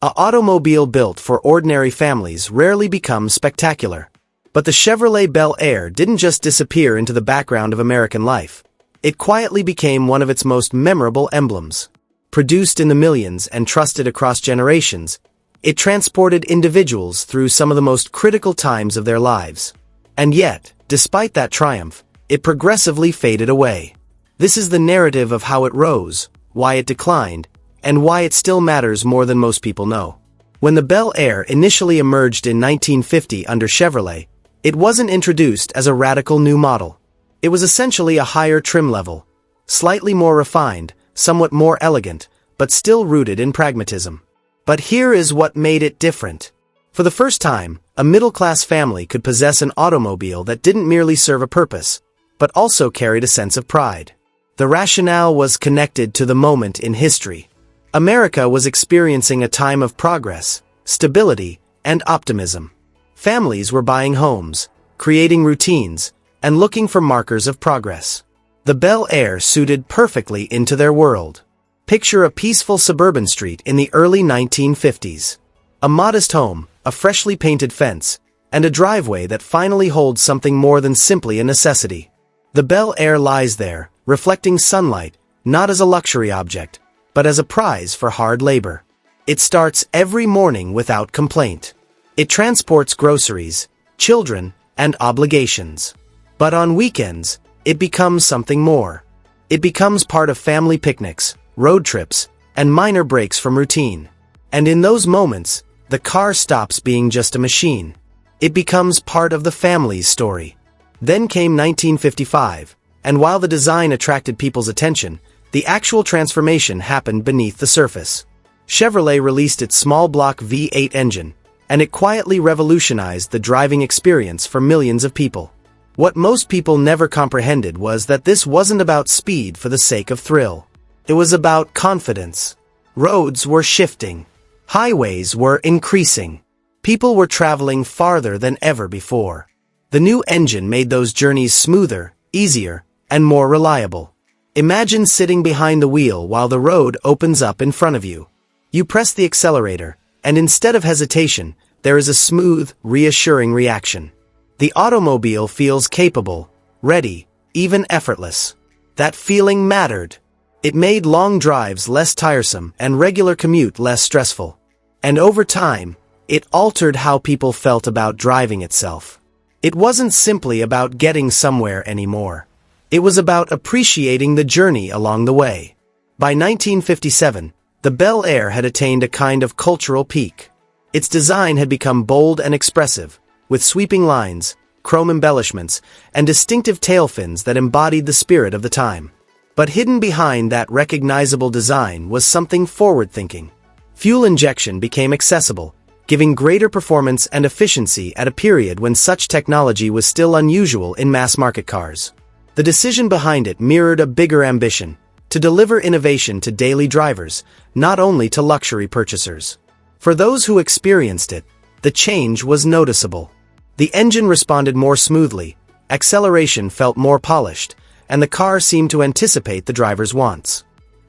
An automobile built for ordinary families rarely becomes spectacular. But the Chevrolet Bel Air didn't just disappear into the background of American life. It quietly became one of its most memorable emblems. Produced in the millions and trusted across generations, it transported individuals through some of the most critical times of their lives. And yet, despite that triumph, it progressively faded away. This is the narrative of how it rose, why it declined, and why it still matters more than most people know. When the Bel Air initially emerged in 1950 under Chevrolet, it wasn't introduced as a radical new model. It was essentially a higher trim level, slightly more refined, somewhat more elegant, but still rooted in pragmatism. But here is what made it different. For the first time, a middle-class family could possess an automobile that didn't merely serve a purpose, but also carried a sense of pride. The rationale was connected to the moment in history. America was experiencing a time of progress, stability, and optimism. Families were buying homes, creating routines, and looking for markers of progress. The Bel Air suited perfectly into their world. Picture a peaceful suburban street in the early 1950s. A modest home, a freshly painted fence, and a driveway that finally holds something more than simply a necessity. The Bel Air lies there, reflecting sunlight, not as a luxury object, but as a prize for hard labor. It starts every morning without complaint. It transports groceries, children, and obligations. But on weekends, it becomes something more. It becomes part of family picnics, road trips, and minor breaks from routine. And in those moments, the car stops being just a machine. It becomes part of the family's story. Then came 1955, and while the design attracted people's attention, the actual transformation happened beneath the surface. Chevrolet released its small-block V8 engine, and it quietly revolutionized the driving experience for millions of people. What most people never comprehended was that this wasn't about speed for the sake of thrill. It was about confidence. Roads were shifting. Highways were increasing. People were traveling farther than ever before. The new engine made those journeys smoother, easier, and more reliable. Imagine sitting behind the wheel while the road opens up in front of you. You press the accelerator, and instead of hesitation, there is a smooth, reassuring reaction. The automobile feels capable, ready, even effortless. That feeling mattered. It made long drives less tiresome and regular commute less stressful. And over time, it altered how people felt about driving itself. It wasn't simply about getting somewhere anymore. It was about appreciating the journey along the way. By 1957, the Bel Air had attained a kind of cultural peak. Its design had become bold and expressive, with sweeping lines, chrome embellishments, and distinctive tail fins that embodied the spirit of the time. But hidden behind that recognizable design was something forward-thinking. Fuel injection became accessible, giving greater performance and efficiency at a period when such technology was still unusual in mass-market cars. The decision behind it mirrored a bigger ambition, to deliver innovation to daily drivers, not only to luxury purchasers. For those who experienced it, the change was noticeable. The engine responded more smoothly, acceleration felt more polished, and the car seemed to anticipate the driver's wants.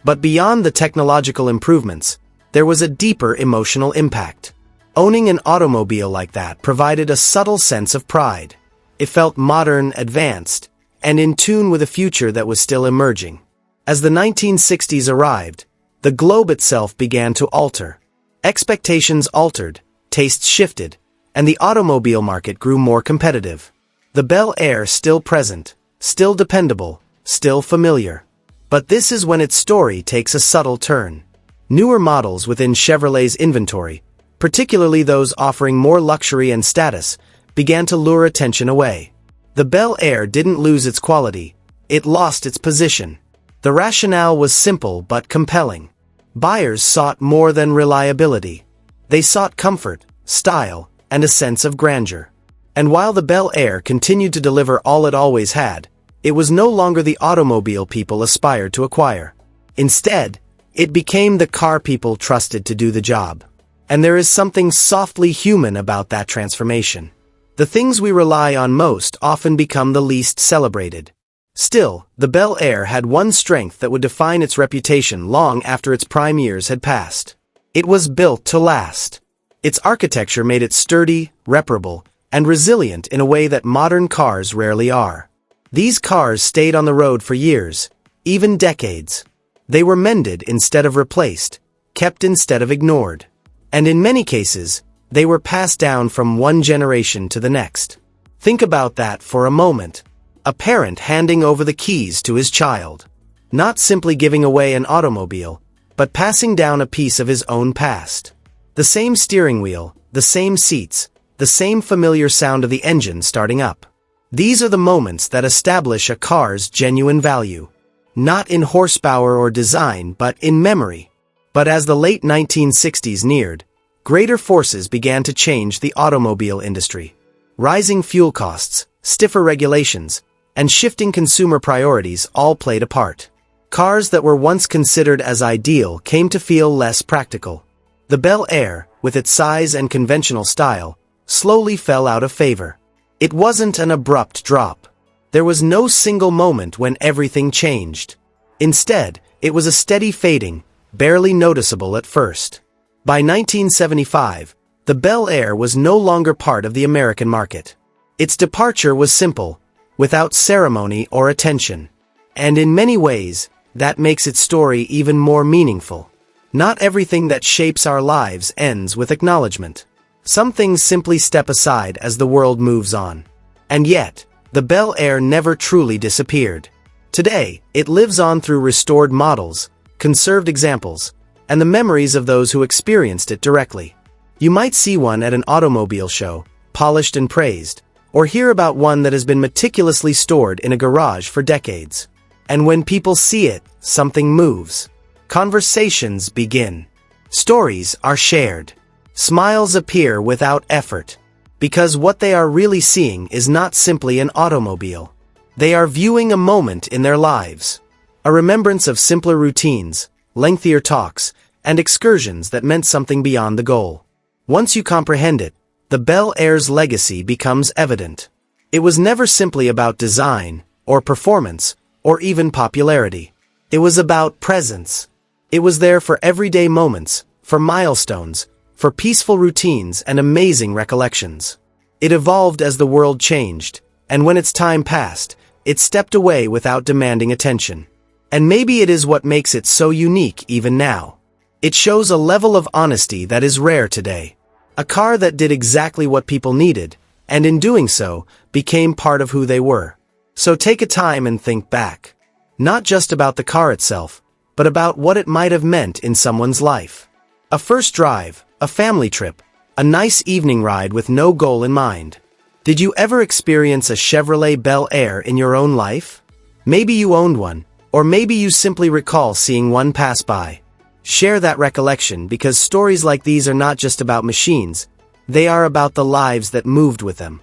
But beyond the technological improvements, there was a deeper emotional impact. Owning an automobile like that provided a subtle sense of pride. It felt modern, advanced, and in tune with a future that was still emerging. As the 1960s arrived, the globe itself began to alter. Expectations altered, tastes shifted, and the automobile market grew more competitive. The Bel Air still present, still dependable, still familiar. But this is when its story takes a subtle turn. Newer models within Chevrolet's inventory, particularly those offering more luxury and status, began to lure attention away. The Bel Air didn't lose its quality, it lost its position. The rationale was simple but compelling. Buyers sought more than reliability. They sought comfort, style, and a sense of grandeur. And while the Bel Air continued to deliver all it always had, it was no longer the automobile people aspired to acquire. Instead, it became the car people trusted to do the job. And there is something softly human about that transformation. The things we rely on most often become the least celebrated. Still, the Bel Air had one strength that would define its reputation long after its prime years had passed. It was built to last. Its architecture made it sturdy, reparable, and resilient in a way that modern cars rarely are. These cars stayed on the road for years, even decades. They were mended instead of replaced, kept instead of ignored. And in many cases, they were passed down from one generation to the next. Think about that for a moment. A parent handing over the keys to his child. Not simply giving away an automobile, but passing down a piece of his own past. The same steering wheel, the same seats, the same familiar sound of the engine starting up. These are the moments that establish a car's genuine value. Not in horsepower or design, but in memory. But as the late 1960s neared, greater forces began to change the automobile industry. Rising fuel costs, stiffer regulations, and shifting consumer priorities all played a part. Cars that were once considered as ideal came to feel less practical. The Bel Air, with its size and conventional style, slowly fell out of favor. It wasn't an abrupt drop. There was no single moment when everything changed. Instead, it was a steady fading, barely noticeable at first. By 1975, the Bel Air was no longer part of the American market. Its departure was simple, without ceremony or attention. And in many ways, that makes its story even more meaningful. Not everything that shapes our lives ends with acknowledgement. Some things simply step aside as the world moves on. And yet, the Bel Air never truly disappeared. Today, it lives on through restored models, conserved examples, and the memories of those who experienced it directly. You might see one at an automobile show, polished and praised, or hear about one that has been meticulously stored in a garage for decades. And when people see it, something moves. Conversations begin. Stories are shared. Smiles appear without effort. Because what they are really seeing is not simply an automobile. They are viewing a moment in their lives. A remembrance of simpler routines, lengthier talks, and excursions that meant something beyond the goal. Once you comprehend it, the Bel Air's legacy becomes evident. It was never simply about design, or performance, or even popularity. It was about presence. It was there for everyday moments, for milestones, for peaceful routines and amazing recollections. It evolved as the world changed, and when its time passed, it stepped away without demanding attention. And maybe it is what makes it so unique even now. It shows a level of honesty that is rare today. A car that did exactly what people needed, and in doing so, became part of who they were. So take a time and think back. Not just about the car itself, but about what it might have meant in someone's life. A first drive, a family trip, a nice evening ride with no goal in mind. Did you ever experience a Chevrolet Bel Air in your own life? Maybe you owned one, or maybe you simply recall seeing one pass by. Share that recollection because stories like these are not just about machines, they are about the lives that moved with them.